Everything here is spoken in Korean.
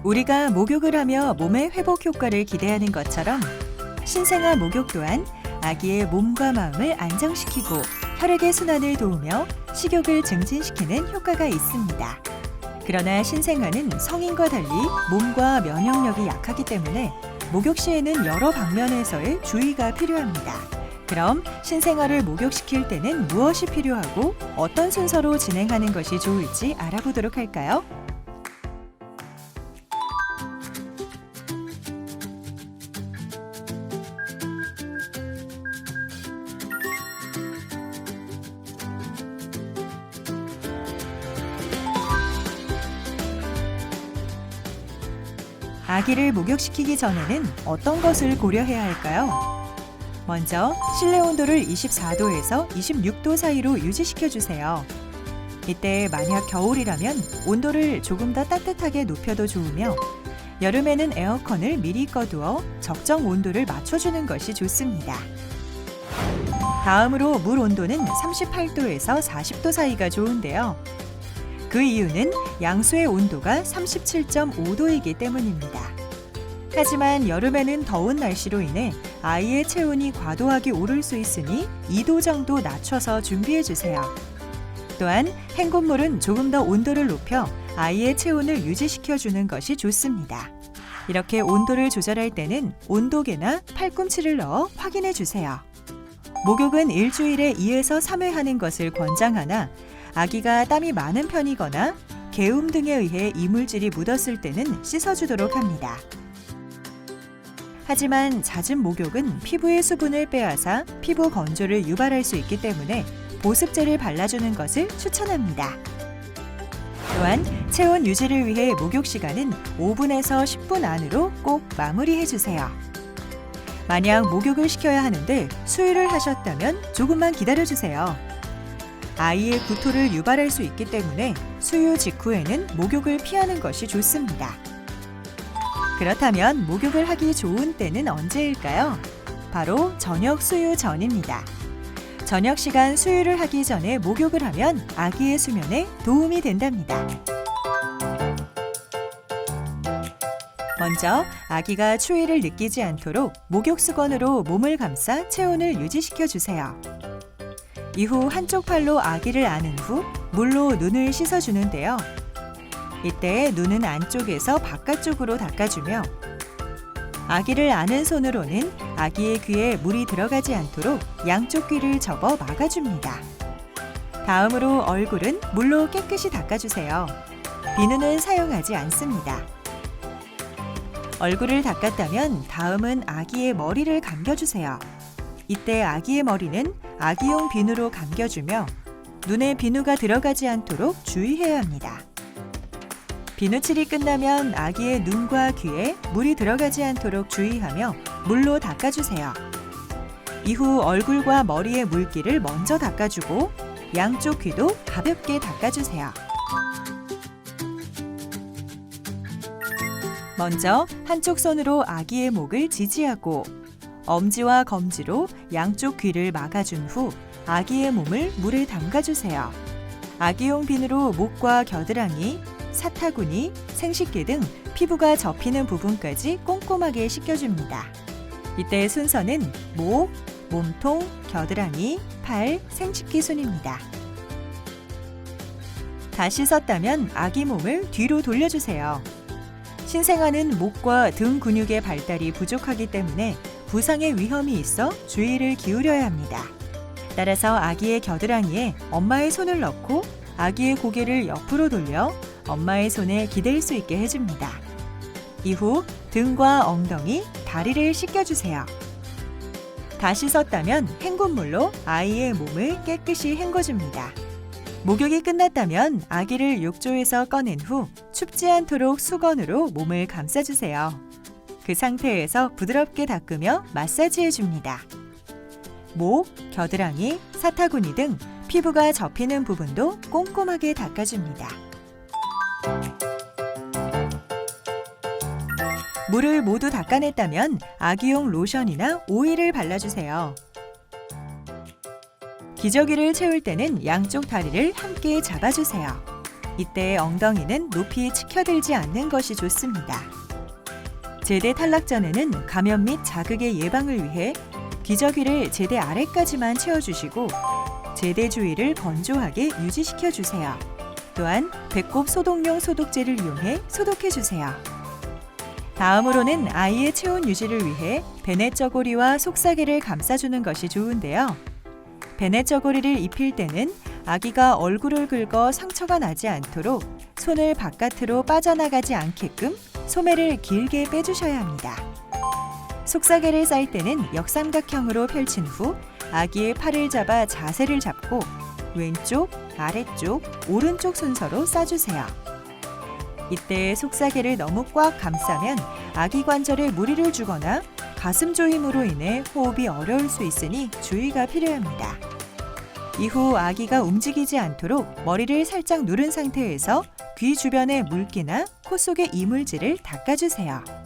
우리가 목욕을 하며 몸의 회복 효과를 기대하는 것처럼 신생아 목욕 또한 아기의 몸과 마음을 안정시키고 혈액의 순환을 도우며 식욕을 증진시키는 효과가 있습니다. 그러나 신생아는 성인과 달리 몸과 면역력이 약하기 때문에 목욕 시에는 여러 방면에서의 주의가 필요합니다. 그럼 신생아를 목욕시킬 때는 무엇이 필요하고 어떤 순서로 진행하는 것이 좋을지 알아보도록 할까요? 아기를 목욕시키기 전에는 어떤 것을 고려해야 할까요? 먼저 실내 온도를 24도에서 26도 사이로 유지시켜주세요. 이때 만약 겨울이라면 온도를 조금 더 따뜻하게 높여도 좋으며 여름에는 에어컨을 미리 꺼두어 적정 온도를 맞춰주는 것이 좋습니다. 다음으로 물 온도는 38도에서 40도 사이가 좋은데요. 그 이유는 양수의 온도가 37.5도이기 때문입니다. 하지만 여름에는 더운 날씨로 인해 아이의 체온이 과도하게 오를 수 있으니 2도 정도 낮춰서 준비해주세요. 또한 헹굼물은 조금 더 온도를 높여 아이의 체온을 유지시켜주는 것이 좋습니다. 이렇게 온도를 조절할 때는 온도계나 팔꿈치를 넣어 확인해주세요. 목욕은 일주일에 2에서 3회 하는 것을 권장하나 아기가 땀이 많은 편이거나 개움 등에 의해 이물질이 묻었을 때는 씻어주도록 합니다. 하지만 잦은 목욕은 피부의 수분을 빼앗아 피부 건조를 유발할 수 있기 때문에 보습제를 발라주는 것을 추천합니다. 또한 체온 유지를 위해 목욕 시간은 5분에서 10분 안으로 꼭 마무리해주세요. 만약 목욕을 시켜야 하는데 수유를 하셨다면 조금만 기다려주세요. 아이의 구토를 유발할 수 있기 때문에 수유 직후에는 목욕을 피하는 것이 좋습니다. 그렇다면 목욕을 하기 좋은 때는 언제일까요? 바로 저녁 수유 전입니다. 저녁 시간 수유를 하기 전에 목욕을 하면 아기의 수면에 도움이 된답니다. 먼저 아기가 추위를 느끼지 않도록 목욕 수건으로 몸을 감싸 체온을 유지시켜 주세요. 이후 한쪽 팔로 아기를 안은 후 물로 눈을 씻어주는데요. 이때 눈은 안쪽에서 바깥쪽으로 닦아주며 아기를 안은 손으로는 아기의 귀에 물이 들어가지 않도록 양쪽 귀를 접어 막아줍니다. 다음으로 얼굴은 물로 깨끗이 닦아주세요. 비누는 사용하지 않습니다. 얼굴을 닦았다면 다음은 아기의 머리를 감겨주세요. 이때 아기의 머리는 아기용 비누로 감겨주며 눈에 비누가 들어가지 않도록 주의해야 합니다. 비누칠이 끝나면 아기의 눈과 귀에 물이 들어가지 않도록 주의하며 물로 닦아주세요. 이후 얼굴과 머리의 물기를 먼저 닦아주고 양쪽 귀도 가볍게 닦아주세요. 먼저 한쪽 손으로 아기의 목을 지지하고 엄지와 검지로 양쪽 귀를 막아준 후 아기의 몸을 물에 담가주세요. 아기용 비누로 목과 겨드랑이, 사타구니, 생식기 등 피부가 접히는 부분까지 꼼꼼하게 씻겨줍니다. 이때 순서는 목, 몸통, 겨드랑이, 팔, 생식기 순입니다. 다 씻었다면 아기 몸을 뒤로 돌려주세요. 신생아는 목과 등 근육의 발달이 부족하기 때문에 부상의 위험이 있어 주의를 기울여야 합니다. 따라서 아기의 겨드랑이에 엄마의 손을 넣고 아기의 고개를 옆으로 돌려 엄마의 손에 기댈 수 있게 해줍니다. 이후 등과 엉덩이, 다리를 씻겨주세요. 다 씻었다면 헹굼물로 아이의 몸을 깨끗이 헹궈줍니다. 목욕이 끝났다면 아기를 욕조에서 꺼낸 후 춥지 않도록 수건으로 몸을 감싸주세요. 그 상태에서 부드럽게 닦으며 마사지해줍니다. 목, 겨드랑이, 사타구니 등 피부가 접히는 부분도 꼼꼼하게 닦아줍니다. 물을 모두 닦아냈다면 아기용 로션이나 오일을 발라주세요. 기저귀를 채울 때는 양쪽 다리를 함께 잡아주세요. 이때 엉덩이는 높이 치켜들지 않는 것이 좋습니다. 제대 탈락 전에는 감염 및 자극의 예방을 위해 기저귀를 제대 아래까지만 채워주시고 제대 주위를 건조하게 유지시켜 주세요. 또한 배꼽 소독용 소독제를 이용해 소독해 주세요. 다음으로는 아이의 체온 유지를 위해 베넷 저고리와 속사계를 감싸주는 것이 좋은데요. 베넷 저고리를 입힐 때는 아기가 얼굴을 긁어 상처가 나지 않도록 손을 바깥으로 빠져나가지 않게끔 소매를 길게 빼주셔야 합니다. 속사계를 쌀 때는 역삼각형으로 펼친 후 아기의 팔을 잡아 자세를 잡고 왼쪽, 아래쪽, 오른쪽 순서로 싸주세요. 이때 속사계를 너무 꽉 감싸면 아기 관절에 무리를 주거나 가슴 조임으로 인해 호흡이 어려울 수 있으니 주의가 필요합니다. 이후 아기가 움직이지 않도록 머리를 살짝 누른 상태에서 귀 주변의 물기나 코 속의 이물질을 닦아주세요.